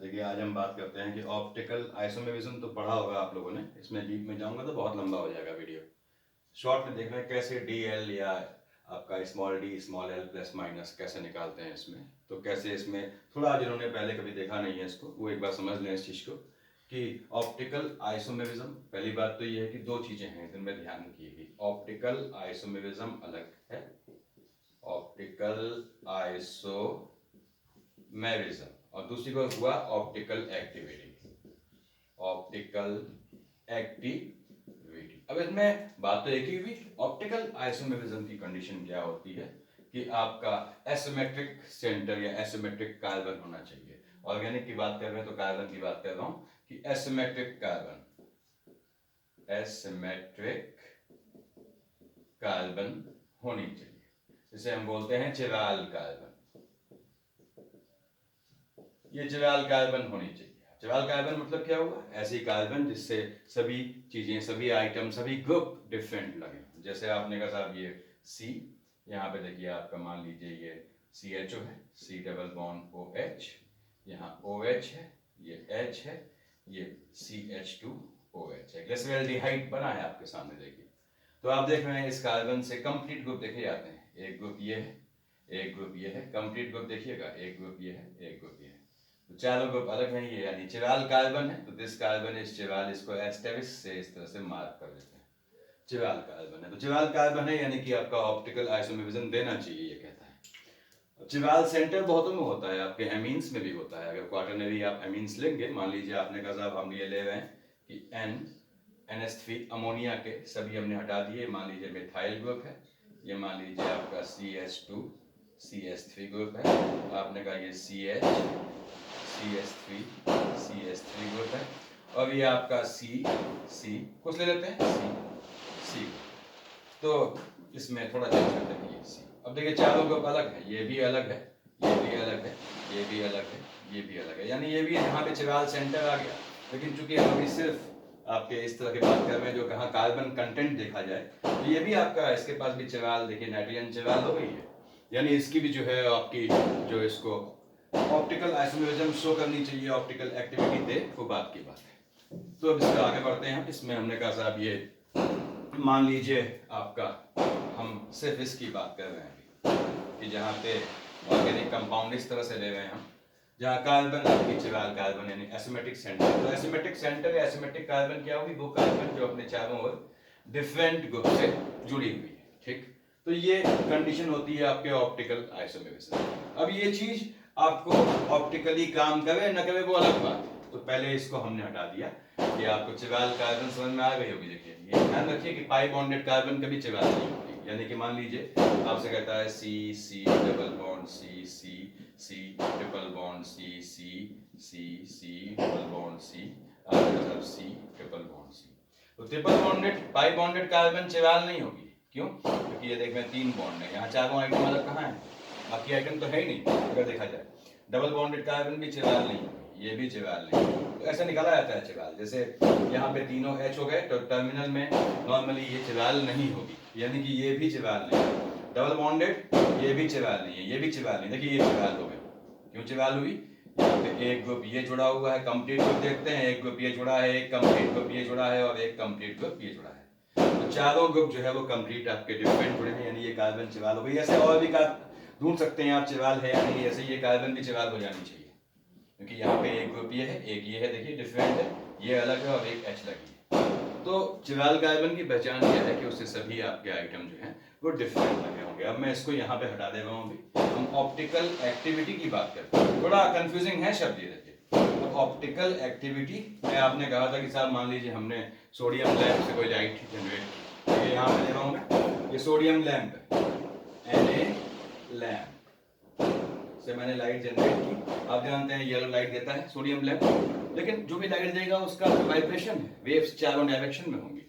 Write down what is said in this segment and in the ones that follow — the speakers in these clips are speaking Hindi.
देखिए आज हम बात करते हैं कि ऑप्टिकल आइसोमेरिज्म तो पढ़ा होगा आप लोगों ने, इसमें डीप में जाऊंगा तो बहुत लंबा हो जाएगा वीडियो। शॉर्ट में देख रहे हैं कैसे डी एल या आपका small D small L plus minus कैसे निकालते हैं इसमें। तो कैसे इसमें थोड़ा जिन्होंने पहले कभी देखा नहीं है इसको वो एक बार समझ लें इस चीज़ को कि ऑप्टिकल आइसोमेरिज्म, पहली बात तो ये है कि दो चीज़ें हैं जिनमें ध्यान रखिएगी। ऑप्टिकल आइसोमेरिज्म अलग है, ऑप्टिकल आइसोमेरिज्म, और दूसरी बात हुआ ऑप्टिकल एक्टिविटी। ऑप्टिकल एक्टिविटी, अब इसमें बात तो एक ही हुई। ऑप्टिकल आइसोमेरिज्म की कंडीशन क्या होती है कि आपका एसिमेट्रिक सेंटर या एसिमेट्रिक कार्बन होना चाहिए। ऑर्गेनिक की बात कर रहे हैं तो कार्बन की बात कर रहा हूं कि एसिमेट्रिक कार्बन, एसिमेट्रिक कार्बन होनी चाहिए, जिसे हम बोलते हैं चिराल कार्बन। ये चिराल कार्बन होनी चाहिए। चिराल कार्बन मतलब क्या हुआ? ऐसी कार्बन जिससे सभी चीजें, सभी आइटम, सभी ग्रुप डिफरेंट लगे। जैसे आपने कहा साहब ये सी, यहाँ पे देखिए आपका मान लीजिए ये CHO है, C डबल बॉन्ड OH, यहाँ OH है, ये H है, ये CH2OH है। ग्लिसरॉल्डिहाइड बना है आपके सामने देखिए। तो आप देख रहे हैं इस कार्बन से कंप्लीट ग्रुप देखे जाते हैं। एक ग्रुप ये है, एक ग्रुप ये है, कंप्लीट ग्रुप देखिएगा, एक ग्रुप ये है, एक ग्रुप ये है। तो चारों ग्रुप अलग हैं, ये यानी चिराल कार्बन है। तो दिस कार्बन इज चिराल, इसको एस्टेरिस्क से इस तरह से मार्क कर देते हैं। चिराल कार्बन है तो चिराल कार्बन है, यानी कि आपका ऑप्टिकल आइसोमेरिज्म देना चाहिए, ये कहता है। चिराल सेंटर बहुतों में होता है, आपके एमीन्स में भी होता है। अगर क्वाटरनरी आप एमीन्स लेंगे, मान लीजिए आपने कहा साहब हम ये ले रहे हैं कि NH3 अमोनिया के सभी हमने हटा दिए, मान लीजिए मिथाइल ग्रुप है, ये मान लीजिए आपका CH3 ग्रुप है, आपने कहा ये CH3 ग्रुप है, और ये आपका C कुछ ले लेते हैं C। तो इसमें थोड़ा चेंज करते हैं ये C। अब देखिए चारों ग्रुप अलग है, ये भी अलग है, ये भी अलग है, ये भी अलग है, ये भी अलग है, यानी ये भी यहाँ पे चिराल सेंटर आ गया। लेकिन चूंकि हम अभी सिर्फ आपके इस तरह की बात कर रहे हैं जो कहाँ कार्बन कंटेंट देखा जाए, तो ये भी आपका, इसके पास भी चिराल, देखिए नाइट्रोजन चिराल हो गई है, यानी इसकी भी जो है आपकी जो इसको ऑप्टिकल आइसोमेरिज्म शो करनी चाहिए, ऑप्टिकल एक्टिविटी दे, वो बात की बात है। तो अब इसमें आगे बढ़ते हैं। इसमें हमने कहा साहब ये मान लीजिए आपका हम सिर्फ इसकी बात कर रहे हैं कि जहाँ पे ऑर्गेनिक कंपाउंड इस तरह से ले रहे हैं हम, जहाँ कार्बन आपकी चिराल कार्बन यानी एसिमेट्रिक सेंटर। तो एसिमेट्रिक सेंटर या एसिमेट्रिक कार्बन क्या होगी? वो कार्बन जो अपने चारों ओर डिफरेंट ग्रुप से जुड़ी हुई है, ठीक। तो ये कंडीशन होती है आपके ऑप्टिकल आइसोमेरिज्म। अब ये चीज आपको ऑप्टिकली काम करे न करे वो अलग बात है। तो पहले इसको हमने हटा दिया कि आपको चिराल कार्बन समझ में आ गई होगी। देखिए ये ध्यान रखिए कि पाई बॉन्डेड कार्बन कभी चिराल नहीं होगी, यानी कि मान लीजिए आपसे कहता है C double bond C triple bond C double bond C, आपका C ट्रिपल बॉन्ड C। तो triple bonded pi bonded carbon chiral नहीं होगी। क्यों? क्योंकि ये देख में 3 बॉन्ड है, यहाँ चारों आइटम अलग कहाँ है? बाकी आइटम तो है ही नहीं अगर देखा जाए। डबल बॉन्डेड कार्बन भी चिराल नहीं होगी, ये भी चिराल नहीं होगी। तो ऐसा निकाला जाता है चिराल, जैसे यहाँ पे तीनों H हो गए तो टर्मिनल में नॉर्मली ये चिराल नहीं होगी, यानी कि ये भी चिराल नहीं है। डबल बॉन्डेड ये भी चिराल नहीं है, ये भी चिराल नहीं। देखिए ये चिराल हो गए। क्यों चिराल हुई? यहाँ पे एक ग्रुप ये जुड़ा हुआ है, कंप्लीट ग्रुप देखते हैं, एक ग्रुप ये जुड़ा है, एक कंप्लीट ग्रुप ये जुड़ा है, और एक कंप्लीट ग्रुप ये जुड़ा है। तो चारों ग्रुप जो है वो कंप्लीट आपके डिफरेंट जुड़े हैं, यानी ये कार्बन चिराल हो गई। ऐसे और भी ढूंढ सकते हैं आप चिराल है या नहीं, ऐसे ये कार्बन भी चिराल हो जानी चाहिए, क्योंकि यहाँ पे एक ग्रुप ये है, एक ये है, देखिए डिफरेंट है, ये अलग है और एक H लगी है। तो चिराल कार्बन की पहचान यह है कि उससे सभी आपके आइटम जो हैं वो डिफरेंट लगे होंगे। अब मैं इसको यहाँ पे हटा दे रहा हूँ। अभी हम ऑप्टिकल एक्टिविटी की बात करते हैं। थोड़ा कंफ्यूजिंग है शब्द ये, देखिए। तो ऑप्टिकल एक्टिविटी में आपने कहा था कि साहब मान लीजिए हमने सोडियम लैंप से कोई लाइट जनरेट की, तो ये यहाँ पे दे रहा हूँ मैं, ये सोडियम लैंप है, Na लैंप से मैंने लाइट जनरेट की। आप जानते हैं येलो लाइट देता है सोडियम लैंप, लेकिन जो भी लाइट देगा उसका वाइब्रेशन है, वेव्स चारों डायरेक्शन में होंगी।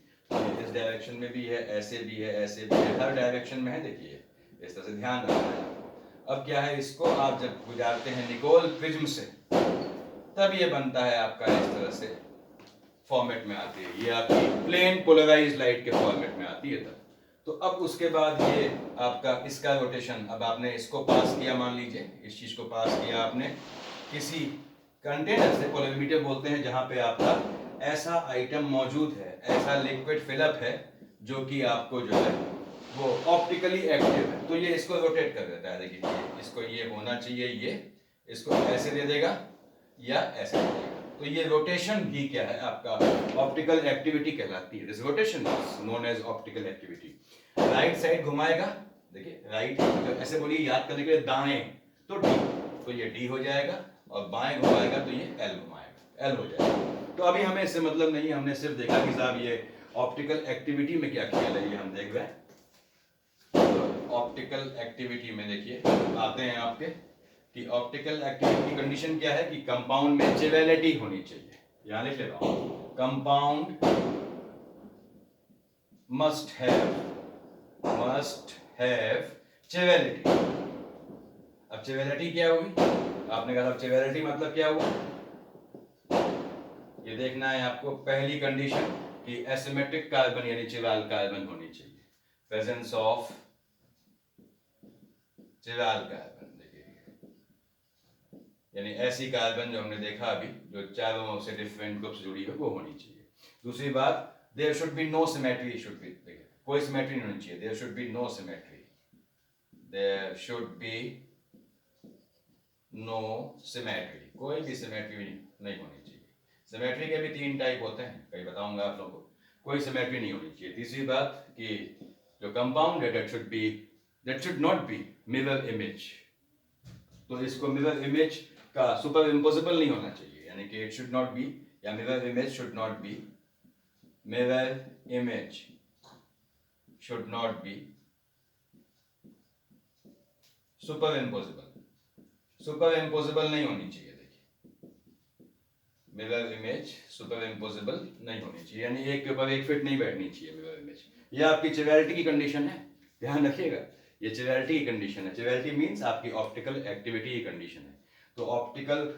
इस डायरेक्शन में भी है, ऐसे भी है, ऐसे भी है, हर डायरेक्शन में है। देखिए इस तरह से ध्यान रखना है। अब क्या है, इसको आप जब गुजारते हैं निकोल प्रिज्म से, तब ये बनता है आपका इस तरह से फॉर्मेट में आती है, ये आपकी प्लेन पोलराइज्ड लाइट के फॉर्मेट में आती है तब। तो अब उसके बाद ये आपका इसका रोटेशन, अब आपने इसको पास किया, मान लीजिए इस चीज को पास किया आपने किसी कंटेनर से पोलरीमीटर बोलते हैं जहां पे आपका ऐसा आइटम मौजूद है, ऐसा लिक्विड फिलअप है जो कि आपको जो है वो ऑप्टिकली एक्टिव है। तो ये इसको रोटेट कर देता है। देखिए इसको ये होना चाहिए, ये इसको ऐसे दे देगा या ऐसे दे देगा। तो ये रोटेशन भी क्या है आपका ऑप्टिकल एक्टिविटी कहलाती है। This rotation is known as optical activity. Right side घुमाएगा, देखिए राइट तो ऐसे बोलिए याद करने के लिए दाएं तो डी, तो ये डी हो जाएगा, और बाएं घुमाएगा तो ये एल घुमाएगा, एल हो जाएगा। तो अभी हमें इससे मतलब नहीं है, हमने सिर्फ देखा कि साहब ये ऑप्टिकल एक्टिविटी में क्या खेल है, ये हम देख रहे हैं। ऑप्टिकल एक्टिविटी में देखिए आते हैं आपके कि ऑप्टिकल एक्टिविटी की कंडीशन क्या है कि कंपाउंड में चिवेलिटी होनी चाहिए। यहां लिख लेता हूं, कंपाउंड मस्ट हैव चिवेलिटी। अब चिवेलिटी क्या हुई, आपने कहा चिवेलिटी मतलब क्या हुआ, ये देखना है आपको। पहली कंडीशन कि एसिमेट्रिक कार्बन यानी चिवाल कार्बन होनी चाहिए, प्रेजेंस ऑफ चिवाल कार्बन। देखिए यानी ऐसी कार्बन जो हमने देखा अभी जो चारों से डिफरेंट ग्रुप से जुड़ी है वो होनी चाहिए। दूसरी बात, there should be no symmetry, should be, देखिए कोई सिमेट्री नहीं होनी चाहिए, there should be no symmetry, there should be no symmetry, कोई भी सिमेट्री नहीं होनी चाहिए। सिमेट्री के भी 3 टाइप होते हैं, कई बताऊंगा आप लोगों को, कोई सिमेट्री नहीं होनी चाहिए। तीसरी बात कि जो कंपाउंड है that should not be mirror image, तो इसको मिरर इमेज का सुपर इम्पोसिबल नहीं होना चाहिए, यानी कि इट शुड नॉट बी, या mirror image should not be, mirror image should not be super impossible, super impossible नहीं होनी चाहिए। देखिए मिरर इमेज सुपर इम्पोसिबल नहीं होनी चाहिए, यानी एक के ऊपर एक फिट नहीं बैठनी चाहिए मिरर इमेज। ये आपकी चिवेलिटी की कंडीशन है, ध्यान रखिएगा, ये चिवेलिटी की कंडीशन है। चिवेलिटी मींस आपकी ऑप्टिकल एक्टिविटी की कंडीशन है। तो ऑप्टिकल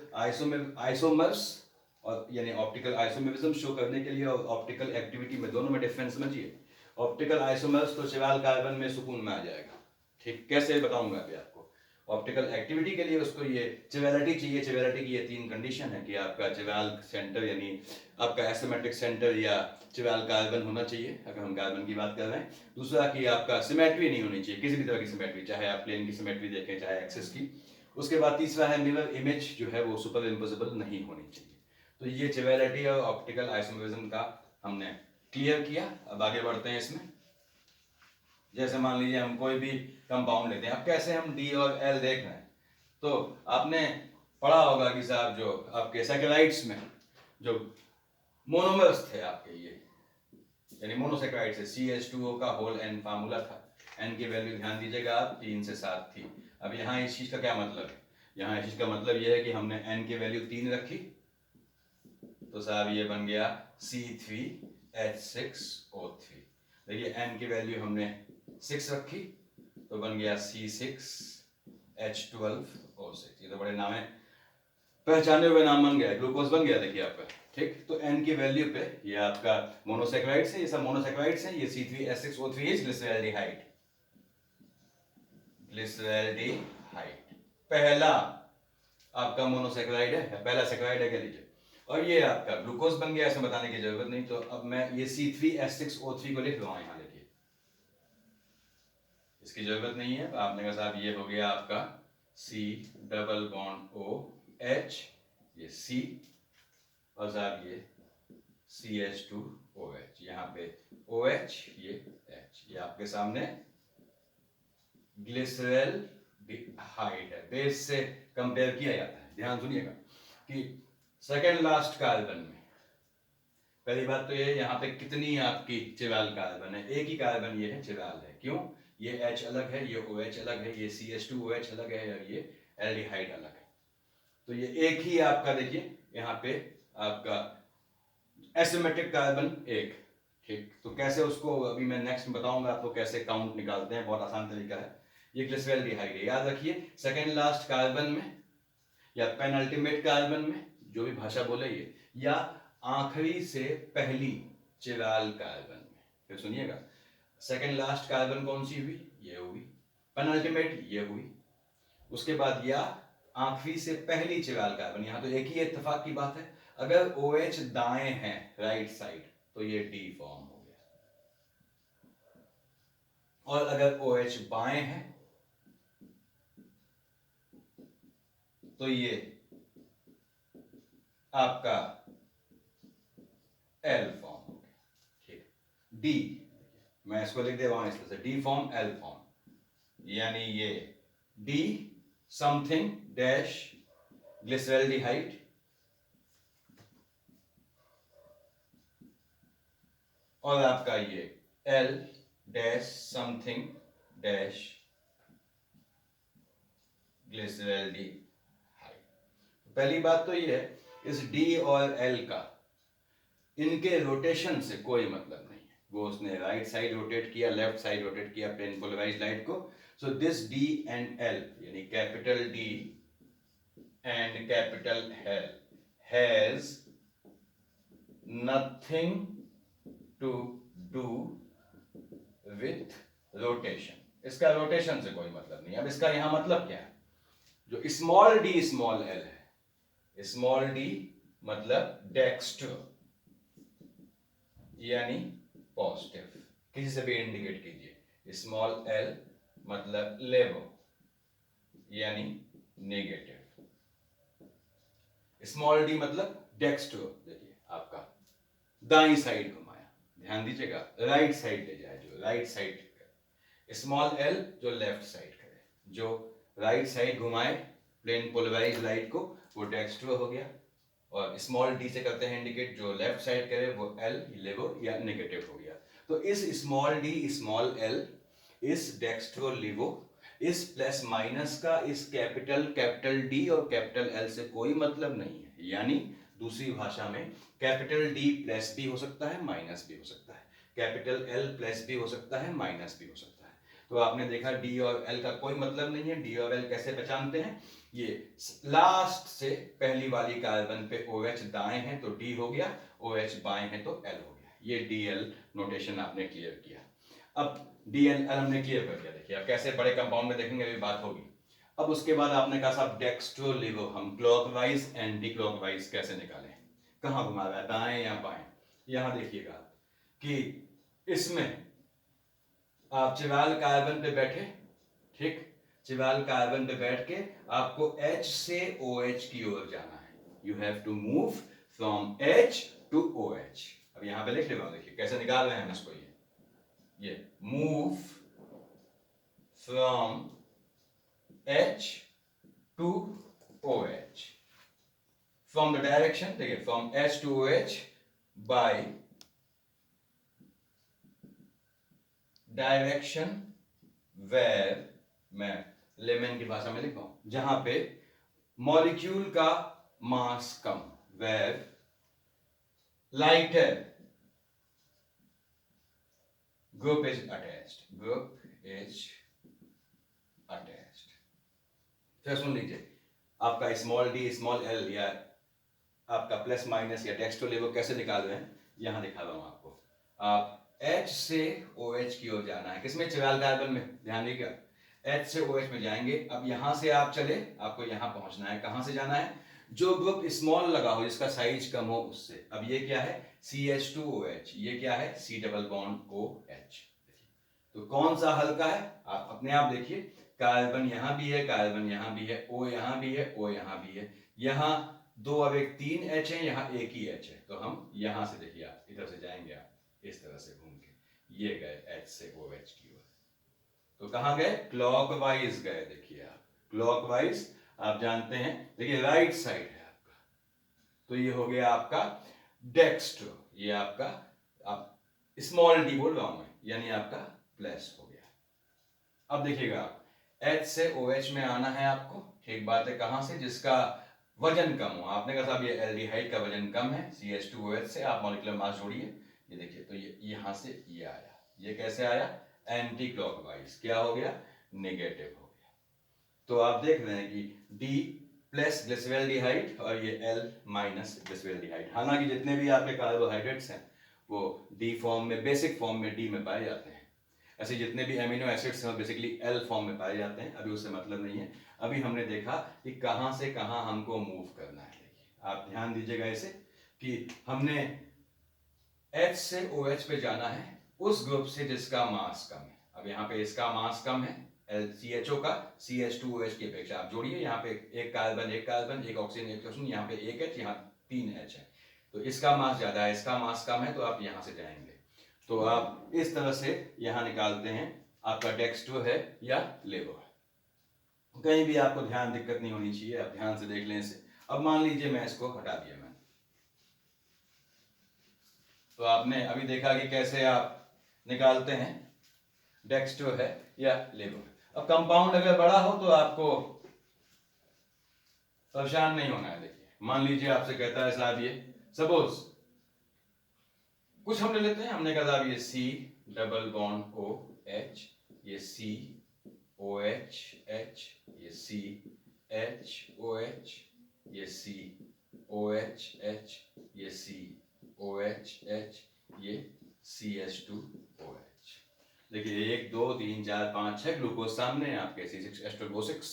आइसोमर्स और यानी ऑप्टिकल आइसोमेरिज्म शो करने के लिए और ऑप्टिकल एक्टिविटी में दोनों में डिफरेंस समझिए। ऑप्टिकल आइसोमर्स तो चिवाल कार्बन में सुकून में आ जाएगा, ठीक, कैसे बताऊंगा अभी आपको। ऑप्टिकल एक्टिविटी के लिए उसको ये चिवेलिटी चाहिए। चिवेलिटी की ये 3 कंडीशन है कि आपका चिवाल सेंटर यानी आपका एसिमेट्रिक सेंटर या चिवाल कार्बन होना चाहिए, अगर हम कार्बन की बात कर रहे हैं। दूसरा कि आपका सिमेट्री नहीं होनी चाहिए, किसी भी तरह की सिमेट्री, चाहे आप प्लेन की सिमेट्री देखें चाहे एक्सिस की। उसके बाद तीसरा है मिरर इमेज जो है वो सुपर इम्पोसिबल नहीं होनी चाहिए। तो ये चिवेलिटी और ऑप्टिकल आइसोमेरिज्म का हमने क्लियर किया। अब आगे बढ़ते हैं इसमें। जैसे मान लीजिए हम कोई भी कंपाउंड लेते हैं, अब कैसे हम डी और एल देख रहे हैं, तो आपने पढ़ा होगा कि साहब जो आपके सैकेराइड्स में जो मोनोमर्स थे आपके, ये यानी मोनोसैकेराइड्स है, CH2O का होल एन फार्मूला था। एन की वैल्यू ध्यान दीजिएगा आप 3 से 7 थी। अब यहाँ इस चीज का क्या मतलब है, यहाँ इस चीज का मतलब ये है कि हमने एन की वैल्यू 3 रखी, तो साहब ये बन गया C3H6O3। देखिए एन की वैल्यू हमने 6 रखी तो बन गया C6H12O6। ये तो बड़े नाम है, पहचाने हुए नाम बन गया, ग्लूकोज बन गया। देखिए आपका, ठीक, तो एन की वैल्यू पे ये आपका मोनोसैकेराइड्स है, ये सब मोनोसैकेराइड्स है। ये C3H6O3 इज ग्लिसरैल्डिहाइड, ग्लिसरैल्डिहाइड पहला आपका मोनोसैकेराइड है, पहला सैकेराइड है कह लीजिए। और ये आपका ग्लूकोज बन गया, ऐसे बताने की जरूरत नहीं। तो अब मैं ये C3H6O3 को लिख रहा हूं यहाँ, देखिए इसकी जरूरत नहीं है। आपने कहा साहब ये हो गया आपका C डबल बॉन्ड OH, ये C, और साहब ये CH2OH, यहाँ पे OH ये H, ये आपके सामने ग्लिसरैल्डिहाइड है, बेस से कंपेयर किया जाता है। ध्यान सुनिएगा कि सेकेंड लास्ट कार्बन में पहली बात तो ये यहाँ पे कितनी आपकी चिवाल कार्बन है, एक ही कार्बन ये है, चिवाल है। क्यों, ये H अलग है, ये OH अलग है, ये CH2OH अलग है, और ये एल्डिहाइड अलग है। तो ये एक ही आपका देखिए यहाँ पे आपका एसिमेट्रिक कार्बन एक, ठीक। तो कैसे उसको अभी मैं नेक्स्ट में बताऊंगा आपको कैसे काउंट निकालते हैं, बहुत आसान तरीका है। ये ग्लिसरैल्डिहाइड है, याद रखिए सेकेंड लास्ट कार्बन में या पेनल्टीमेट कार्बन में, जो भी भाषा बोले ये, या आखिरी से पहली चिवाल कार्बन में। फिर सुनिएगा, सेकेंड लास्ट कार्बन कौन सी हुई, ये हुई, पेनल्टीमेट ये हुई, उसके बाद या आखिरी से पहली चिराल कार्बन, यहां तो एक ही इत्तेफाक की बात है, अगर OH दाएं हैं राइट साइड तो ये D फॉर्म हो गया, और अगर OH बाएं हैं तो ये आपका L फॉर्म हो गया। ठीक, D, मैं इसको लिख दे रहा हूं इस तरह से, D फॉर्म L फॉर्म, यानी ये D समथिंग डैश ग्लिसरॉल्डिहाइड और आपका ये L dash something dash glyceraldehyde. पहली बात तो ये है, इस D और L का इनके रोटेशन से कोई मतलब नहीं है, वो उसने राइट साइड रोटेट किया, लेफ्ट साइड रोटेट किया प्लेन पोलराइज्ड लाइट को। So this D and L, यानी capital D and capital L has nothing to do with rotation, इसका रोटेशन से कोई मतलब नहीं। अब इसका यहां मतलब क्या है, जो स्मॉल d स्मॉल l है, स्मॉल d मतलब डेक्स्ट्रो यानी पॉजिटिव, किसी से भी इंडिकेट कीजिए, स्मॉल l मतलब लेवो यानी नेगेटिव, स्मॉल d मतलब डेक्स्ट्रो, देखिए आपका दाईं साइड घुमाया, ध्यान दीजिएगा, राइट साइड ले जाए, जो राइट साइड करे, स्मॉल l जो लेफ्ट साइड करे, जो राइट साइड घुमाए प्लेन पोलराइज्ड लाइट को वो डेक्स्ट्रो हो गया, और स्मॉल d से करते हैं इंडिकेट, जो लेफ्ट साइड करे वो L लेवो या नेगेटिव हो गया। तो इस स्मॉल d स्मॉल l, इस डेक्स्ट्रो लेवो, इस प्लस माइनस का इस कैपिटल D और कैपिटल L से कोई मतलब नहीं है, यानी दूसरी भाषा में कैपिटल D प्लस भी हो सकता है माइनस भी हो सकता है, कैपिटल L प्लस भी हो सकता है माइनस भी हो सकता है। तो आपने देखा D और L का कोई मतलब नहीं है। D और L कैसे पहचानते हैं, ये लास्ट से पहली वाली कार्बन पे OH दाएं हैं तो D हो गया, OH बाएं हैं तो L हो गया, ये DL नोटेशन आपने क्लियर किया। अब DL हमने क्लियर कर दिया, देखिए अब कैसे बड़े कंपाउंड में देखेंगे अभी बात होगी। अब उसके बाद आपने कहा साहब डेक्स्ट्रो लिवो हम क्लॉकवाइज एंड डी क्लॉकवाइज कैसे निकालें, कहां घुमा रहा है, दाएं या बाएं। यहां देखिएगा कि इसमें आप चिराल कार्बन पे बैठे, ठीक, चिराल कार्बन पे बैठ के आपको H से OH की ओर जाना है, you have to move from H to OH। अब यहां पे लिख ले रहा हूं, देखिए कैसे निकाल रहे हैं हम इसको, ये move from H to OH from the direction, देखिए from H to OH by direction where, मैं लेमन की भाषा में लिख रहा हूं, जहां पे मॉलिक्यूल का मास कम, where lighter group is attached। फिर सुन लीजिए, आपका स्मॉल d स्मॉल l या आपका प्लस माइनस या डेक्स्ट्रो लेवो कैसे निकाल रहे हैं, यहां दिखा रहा हूं आपको। आप H से OH की ओर जाना है, किसमें, चिराल कार्बन में, ध्यान दीजिएगा, H से OH में जाएंगे। अब यहां से आप चले, आपको यहां पहुंचना है, कहां से जाना है, जो ग्रुप स्मॉल लगा हो जिसका साइज कम हो उससे। अब ये क्या है, CH2OH, ये क्या है, C डबल बॉन्ड OH। तो कौन सा हल्का है, आप अपने आप देखिए, कार्बन यहां भी है, कार्बन यहां भी है, O यहां भी है, O यहां भी है, यहां दो अब एक 3 H है, यहां एक ही H है, तो हम यहां से देखिए, आप इधर से जाएंगे, आप इस तरह से घूम के ये गए H से OH की ओर, तो कहां गए, क्लॉकवाइज गए। देखिए आप क्लॉकवाइज, आप जानते हैं, देखिए राइट साइड है आपका, तो ये हो गया आपका डेक्स्ट्रो, ये आपका, आप स्मॉल d बोल रहा हूं मैं, यानी आपका प्लस हो गया। अब देखिएगा H से OH में आना है आपको, ठीक बात है, कहां से, जिसका वजन कम हो। आपने कहा साहब ये एल्डिहाइड का वजन कम है, CH2OH से आप मॉलिक्यूलर मास जोड़िए, ये देखिए, तो ये यहां से ये आया, ये कैसे आया, एंटी क्लॉकवाइज, क्या हो गया, नेगेटिव हो गया। तो आप देख रहे हैं कि D प्लस ग्लिसरॉल्डिहाइड और ये L माइनस ग्लिसरॉल्डिहाइड, हालांकि जितने भी आपके कार्बोहाइड्रेट्स हैं वो D फॉर्म में, बेसिक फॉर्म में D में पाए जाते हैं, ऐसे जितने भी एमिनो एसिड्स हैं बेसिकली एल फॉर्म में पाए जाते हैं, अभी उससे मतलब नहीं है। अभी हमने देखा कि कहाँ से कहाँ हमको मूव करना है। देखिए आप ध्यान दीजिएगा ऐसे कि हमने H से OH पे जाना है उस ग्रुप से जिसका मास कम है। अब यहाँ पे इसका मास कम है CHO का CH2OH की अपेक्षा। आप जोड़िए, यहाँ पे एक कार्बन एक ऑक्सीजन एक ऑक्सीजन, यहाँ पे एक H, यहाँ 3 H है, तो इसका मास ज्यादा है, इसका मास कम है, तो आप यहाँ से जाएंगे। तो आप इस तरह से यहाँ निकालते हैं, आपका डेक्स्ट्रो है या लेवो है। कहीं भी आपको ध्यान दिक्कत नहीं होनी चाहिए, आप ध्यान से देख लें इसे। अब मान लीजिए मैं इसको हटा दिया मैंने, तो आपने अभी देखा कि कैसे आप निकालते हैं डेक्स्ट्रो है या लेवो है। अब कंपाउंड अगर बड़ा हो तो आपको परेशान नहीं होना है। देखिए मान लीजिए आपसे कहता है साहब ये सपोज कुछ हम ले लेते हैं, हमने कहा साहब ये C डबल बॉन्ड OH, ये COH H, ये CHOH, ये COH H, ये COH H, ये CH2OH। देखिए 1 2 3 4 5 6 ग्लूकोज सामने है आपके C6H12O6।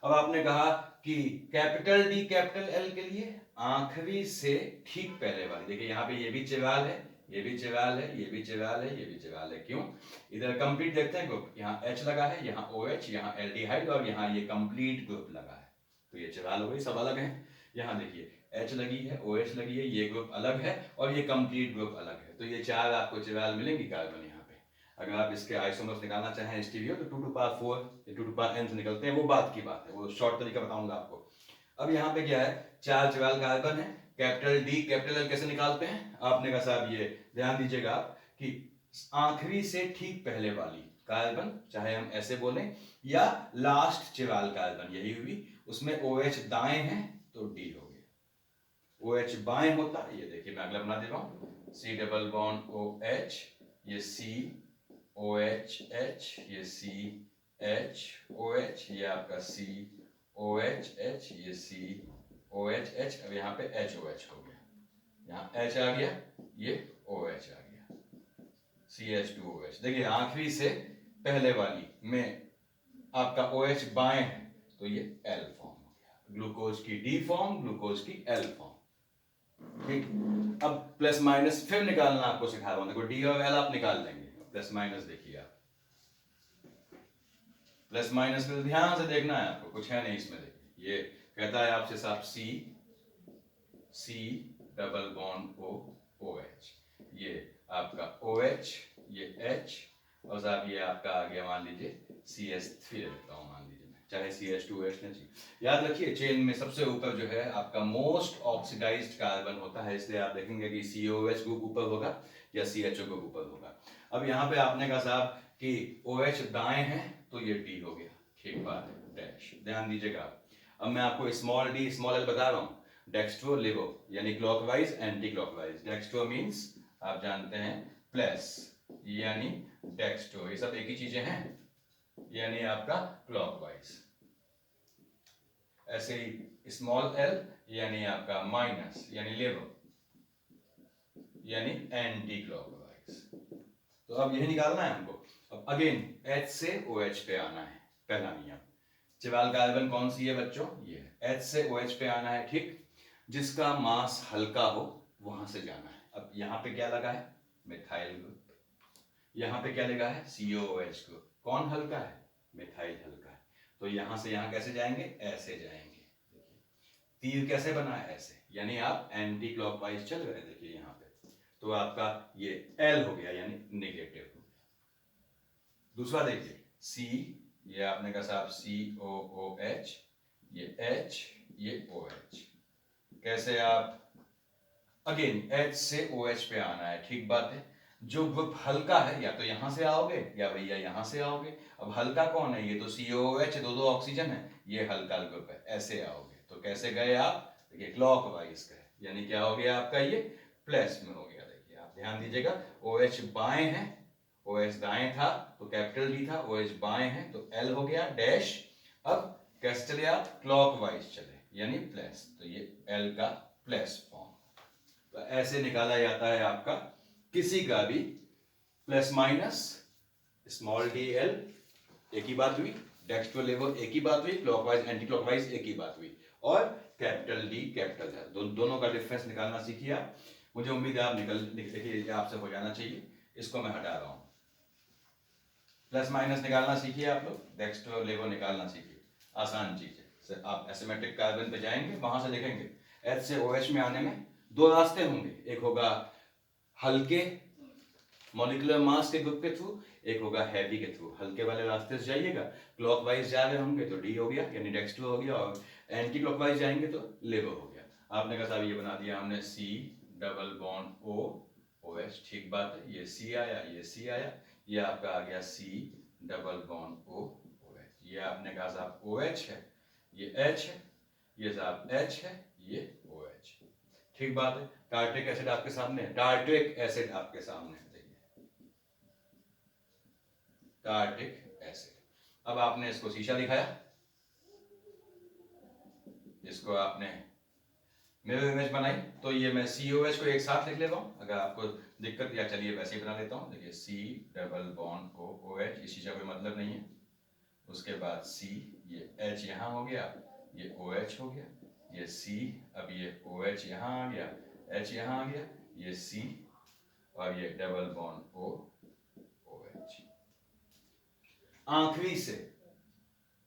अब आपने कहा कि कैपिटल D कैपिटल L के लिए आखिरी से ठीक पहले वाली, देखिए यहाँ पे ये भी चिवाल है, ये भी चिवाल है, ये भी चिवाल है, ये भी चिवाल है। क्यों? इधर कंप्लीट देखते हैं ग्रुप, यहाँ H लगा है, यहाँ OH, यहाँ एल्डिहाइड और यहाँ ये कंप्लीट ग्रुप लगा है, तो ये चिवाल हो गई, सब अलग है। यहाँ देखिए H लगी है, OH लगी है, ये ग्रुप अलग है और ये कंप्लीट ग्रुप अलग है, तो ये 4 आपको चिवाल मिलेंगी कार्बन यहाँ पे। अगर आप इसके आइसोमर्स निकालना चाहें स्टीरियो तो 2 to the power 4 या 2 to the power n से निकलते हैं, वो बात की बात है, वो शॉर्ट तरीका बताऊंगा आपको। अब यहाँ पे क्या है, 4 चिवाल कार्बन है, कैपिटल D कैपिटल L कैसे निकालते हैं? आपने कहा साहब ये ध्यान दीजिएगा आप कि आखिरी से ठीक पहले वाली कार्बन, चाहे हम ऐसे बोलें या लास्ट चिवाल कार्बन, यही हुई, उसमें OH दाएं हैं तो D हो गया, OH बाएं होता है, ये देखिए मैं अगला बना दे रहा हूँ, C डबल बॉन्ड OH, ये COH H, ये CHOH, ये आपका COH H, ये COH H, अब यहाँ पे HOH हो गया, यहाँ H आ गया, ये OH आ गया, CH2OH। देखिए आखिरी से पहले वाली में आपका OH बाएं है तो ये L फॉर्म हो गया, ग्लूकोज की D फॉर्म, ग्लूकोज की L फॉर्म। ठीक, अब प्लस माइनस फिर निकालना आपको सिखा रहा हूं, देखो D और L आप निकाल लेंगे, प्लस माइनस देखिए आप, प्लस माइनस में ध्यान से देखना है आपको, कुछ है नहीं इसमें। देखिए ये कहता है आपसे साहब C डबल बॉन्ड OH, ये आपका OH, ये H, और साहब ये आपका आ गया मान लीजिए CH3 लेता हूं, मान लीजिए मैं, चाहे CH2OH ना चाहिए। याद रखिए चेन में सबसे ऊपर जो है आपका मोस्ट ऑक्सीडाइज्ड कार्बन होता है, इसलिए आप देखेंगे कि COH ग्रुप ऊपर होगा या CHO ग्रुप ऊपर होगा। अब यहाँ पे आपने कहा साहब कि OH दाएं है तो ये D हो गया, ठीक बात है, डैश, ध्यान दीजिएगा। अब मैं आपको स्मॉल d स्मॉल l बता रहा हूँ, डेक्स्ट्रो लेवो यानी clockwise anti clockwise. Dextro means आप जानते हैं प्लस यानी डेक्स्ट्रो, ये सब एक ही चीजें हैं, यानी आपका क्लॉकवाइज। ऐसे ही स्मॉल l यानी आपका माइनस यानी लेवो यानी एंटी क्लॉकवाइज। तो अब यही निकालना है हमको। अब अगेन H से OH पे आना है, पहला नियम। चिवाल कार्बन कौन सी है बच्चों? ये है, H से OH पे आना है, ठीक, जिसका मास हल्का हो वहां से जाना है। अब यहाँ पे क्या लगा है? Methyl group. यहाँ पे क्या लगा है? COOH group. कौन हल्का है? मिथाइल हल्का है। तो यहां से यहां कैसे जाएंगे? ऐसे जाएंगे। देखिए तीर कैसे बना है? ऐसे, यानी आप एंटी क्लॉकवाइज चल रहे हैं। देखिए यहाँ पे तो आपका ये L हो गया यानी नेगेटिव हो गया। दूसरा देखिए C, ये आपने कहा साहब COOH, ये H, ये OH। कैसे आप अगेन H से OH पे आना है, ठीक बात है। जो ग्रुप हल्का है या तो यहां से आओगे या भैया यहां से आओगे। अब हल्का कौन है? ये तो COOH, दो ऑक्सीजन है, ये हल्का ग्रुप है, ऐसे आओगे। तो कैसे गए आप? देखिए क्लॉकवाइज गए, यानी क्या हो गया आपका? ये प्लस में हो गया। देखिए आप ध्यान दीजिएगा, OH बाएं है, OH दाएं था तो कैपिटल D था, OH बाएं है तो L हो गया डैश। अब कैसे चले आप? क्लॉकवाइज चले यानी प्लस, तो ये L का प्लस फॉर्म। तो ऐसे निकाला जाता है आपका किसी का भी plus minus small D L एक ही बात हुई, डेक्स टू लेवो एक ही बात हुई, क्लॉकवाइज एंटी क्लॉकवाइज एक ही बात हुई, और कैपिटल डी कैपिटल एल दोनों का डिफरेंस निकालना सीखिए आप। मुझे उम्मीद है आप देखिए आपसे हो जाना चाहिए। इसको मैं हटा रहा हूं, प्लस माइनस निकालना सीखिए आप लोग, डेक्स टू लेवो निकालना सीखिए, आसान चीज है। आप एसिमेट्रिक कार्बन पे जाएंगे, वहां से देखेंगे एच से OH में आने में दो रास्ते होंगे, एक होगा हल्के मॉलिक्यूलर मास के ग्रुप के थ्रू, एक होगा हैवी के थ्रू। हल्के वाले रास्ते से जाइएगा, क्लॉकवाइज जा रहे होंगे तो डी हो गया यानी डेक्स टू हो गया, और एंटी क्लॉकवाइज जाएंगे तो लेवो हो गया। आपने कहा साहब ये बना दिया हमने C double bond O OH, ठीक बात है, ये C आया, ये C आया, ये आपका आ गया C double bond O OH। ये आपने कहा साहब OH है, ये H है, ये साहब H है, ये OH, ठीक बात है। टार्ट्रिक एसिड आपके सामने है, टार्ट्रिक एसिड आपके सामने है, टार्ट्रिक एसिड। अब आपने इसको शीशा दिखाया, इसको आपने मिरर इमेज बनाई, तो ये मैं COH को एक साथ लिख लेता हूं, अगर आपको दिक्कत या चलिए वैसे ही बना लेता हूं। देखिए C double bond O OH, इसी का कोई मतलब नहीं है। उसके बाद C, ये H यहां हो गया, ये OH हो गया, ये C, अब ये OH यहां आ गया, H यहां आ गया, ये C, और ये डबल बॉन्ड O OH। आखिरी से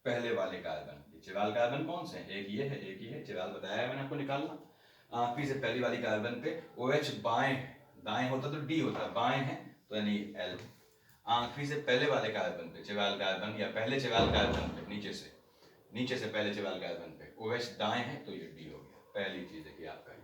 पहले वाले कार्बन, चिराल कार्बन कौन से हैं? एक ये है, एक ये है, चिराल बताया है मैंने आपको निकालना। आखिरी से पहली वाली कार्बन पे OH बाएं है, दाएं होता तो D होता, बाएं है तो यानी L। आखिरी से पहले वाले कार्बन पे चिराल कार्बन, या पहले चिराल कार्बन पे नीचे से पहले चिराल कार्बन पे OH दाएं है तो ये D हो गया। पहली चीज है कि आपका ये,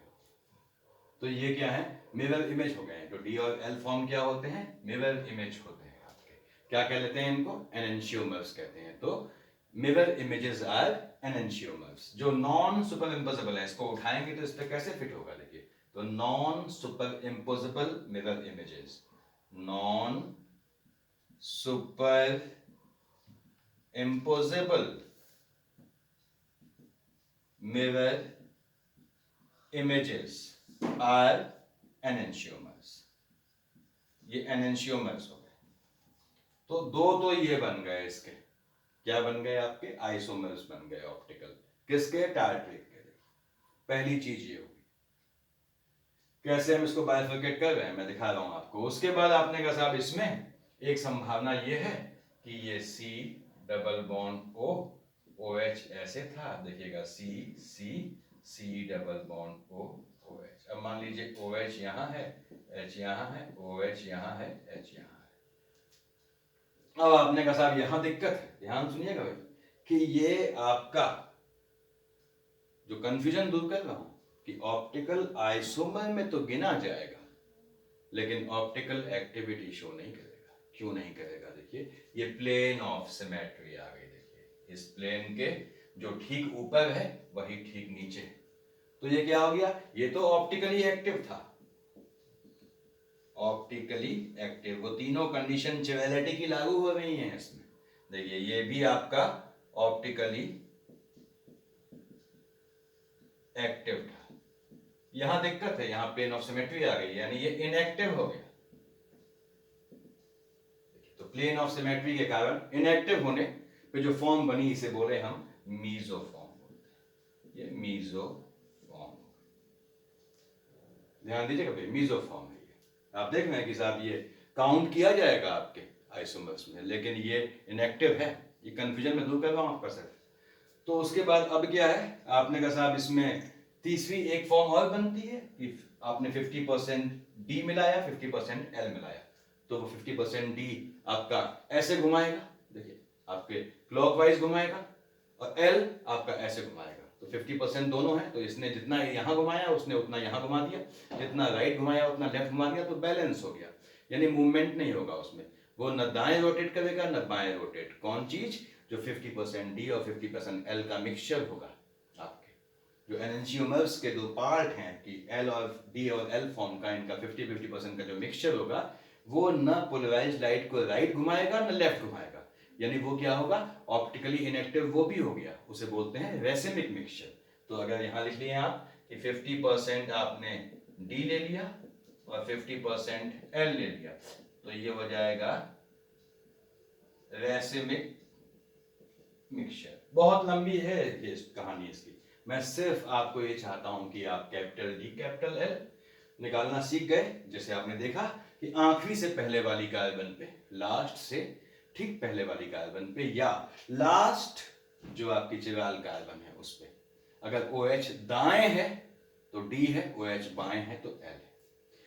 तो ये क्या है, मिरर इमेज हो गए हैं। तो D और L फॉर्म क्या होते हैं, मिरर इमेज होते हैं आपके। क्या कह लेते हैं इनको, एनेंशियोमर्स कहते हैं। तो मिरर इमेजेस आर एनेंशियोमर्स। जो नॉन सुपर इम्पोजिबल है, इसको उठाएंगे तो इस पे कैसे फिट होगा, देखिए, तो non super imposable mirror images, non super imposable mirror images are enantiomers. ये एनेंशियोमर्स हो गए। तो दो तो ये बन गए, इसके क्या बन गए, आपके आइसोमर्स बन गए ऑप्टिकल, किसके, टार्ट्रिक के। पहली चीज ये होगी। कैसे हम इसको बाइफरकेट कर रहे हैं मैं दिखा रहा हूं आपको। उसके बाद आपने कहा साहब इसमें एक संभावना ये है कि ये C double bond O OH ऐसे था, देखिएगा C double bond O OH। अब मान लीजिए OH यहां है, H यहां है, OH यहां है, H यहां है। अब आपने कहा साहब यहां दिक्कत है, ध्यान सुनिएगा भाई, कि ये आपका जो कंफ्यूजन दूर कर रहा हूं कि ऑप्टिकल आइसोमर में तो गिना जाएगा, लेकिन ऑप्टिकल एक्टिविटी शो नहीं करेगा। क्यों नहीं करेगा, देखिए ये प्लेन ऑफ सिमेट्री आ गई। देखिए इस प्लेन के जो ठीक ऊपर है वही ठीक नीचे है। तो ये क्या हो गया, ये तो ऑप्टिकली एक्टिव था, ऑप्टिकली एक्टिव, वो तीनों कंडीशन चिरैलिटी की लागू हो रही हैं इसमें। देखिए ये भी आपका ऑप्टिकली एक्टिव था, यहां दिक्कत है, यहां प्लेन ऑफ सिमेट्री आ गई, यानी ये इनएक्टिव हो गया। तो प्लेन ऑफ सिमेट्री के कारण इनएक्टिव होने पे जो फॉर्म बनी इसे बोले हम मीजोफॉर्म बोलते हैं। ये मीजोफॉर्म, ध्यान दीजिएगा भाई, मीजोफॉर्म है ये। आप देख रहे हैं कि साहब ये काउंट किया जाएगा आपके आइसोमर्स में, लेकिन ये इनएक्टिव है। ये कंफ्यूजन में दूर कर रहा हूं आपका सर। तो उसके बाद अब क्या है, आपने कहा साहब इसमें तीसरी एक फॉर्म और बनती है कि आपने 50% D मिलाया, 50% L मिलाया, तो वो 50% D आपका ऐसे घुमाएगा, देखिए आपके क्लॉकवाइज घुमाएगा, और L आपका ऐसे घुमाएगा। तो 50% दोनों है, तो इसने जितना यहां घुमाया उसने उतना यहां घुमा दिया, जितना राइट घुमाया उतना लेफ्ट घुमा दिया, तो बैलेंस हो गया, यानी मूवमेंट नहीं होगा उसमें, वो न दाएं रोटेट करेगा न बाएं रोटेट। कौन चीज, जो 50% D और 50% L का मिक्सचर होगा। आपके जो एनेंशियोमर्स के दो पार्ट हैं कि L और D और L फॉर्म का, इनका 50-50% का जो मिक्सचर होगा, वो न पोलराइज्ड लाइट को राइट घुमाएगा न लेफ्ट घुमाएगा, यानी वो क्या होगा, ऑप्टिकली इनएक्टिव वो भी हो गया, उसे बोलते हैं रेसिमिक मिक्सचर। तो अगर यहां लिख लिए आप कि 50% आपने D ले लिया और 50% L ले लिया, तो ये हो जाएगा रेसिमिक मिक्सचर। बहुत लंबी है ये कहानी इसकी, मैं सिर्फ आपको ये चाहता हूं कि आप कैपिटल डी कैपिटल एल निकालना सीख गए। जैसे आपने देखा कि आखिरी से पहले वाली कार्बन पे, लास्ट से ठीक पहले वाली कार्बन पे, या लास्ट जो आपकी चिराल कार्बन है उस पे अगर OH दाएं है तो D है, OH बाएं है तो L है।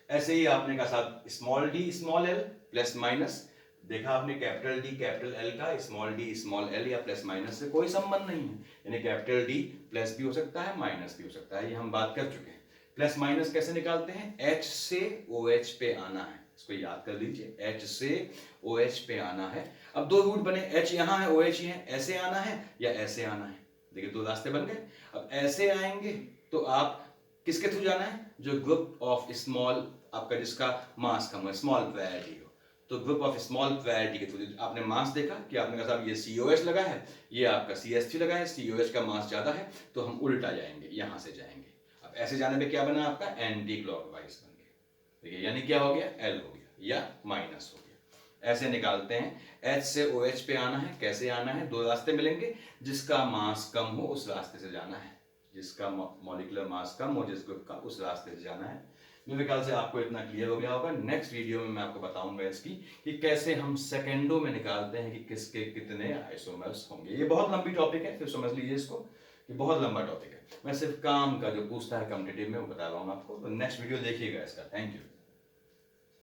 ऐसे ही आपने कहा साहब small D small L plus minus, देखा आपने कैपिटल डी कैपिटल एल का स्मॉल डी स्मॉल एल या प्लस माइनस से कोई संबंध नहीं है, यानी कैपिटल डी प्लस भी हो सकता है माइनस भी हो सकता है, ये हम बात कर चुके हैं। प्लस माइनस कैसे निकालते हैं, H से OH पे आना है, इसको याद कर लीजिए, H से OH पे आना है। अब दो रूट बने, H यहाँ है OH यहाँ, ऐसे आना है या ऐसे आना है, देखिए दो रास्ते बन गए। अब ऐसे आएंगे तो आप किसके थ्रू जाना है, जो ग्रुप ऑफ स्मॉल आपका जिसका मास कम है, स्मॉल प्रायोरिटी हो, तो ग्रुप ऑफ स्मॉल प्रायोरिटी के थ्रू। आपने मास देखा कि आपने कहा साहब ये COH लगा है, ये आपका CH3 लगा है, COH का मास ज्यादा है तो हम उल्टा जाएंगे, यहां से जाएंगे। अब ऐसे जाने पे क्या बना आपका, एंटी क्लॉकवाइज बन गया, देखिए यानी क्या हो गया, L हो गया या माइनस हो गया। ऐसे निकालते हैं। H से OH पे आना है, कैसे आना है, दो रास्ते मिलेंगे, जिसका मास कम हो उस रास्ते से जाना है, जिसका मॉलिक्यूलर मास कम हो जिस ग्रुप का उस रास्ते से जाना है। मेरे ख्याल से आपको इतना क्लियर हो गया होगा। नेक्स्ट वीडियो में मैं आपको बताऊंगा इसकी कि कैसे हम सेकेंडों में निकालते हैं कि किसके कितने आइसोमर्स होंगे। ये बहुत लंबी टॉपिक है, फिर समझ लीजिए इसको कि बहुत लंबा टॉपिक है। मैं सिर्फ काम का जो पूछता है कॉम्पिटिटिव में वो बता रहा हूँ आपको, तो नेक्स्ट वीडियो देखिएगा इसका। Thank you.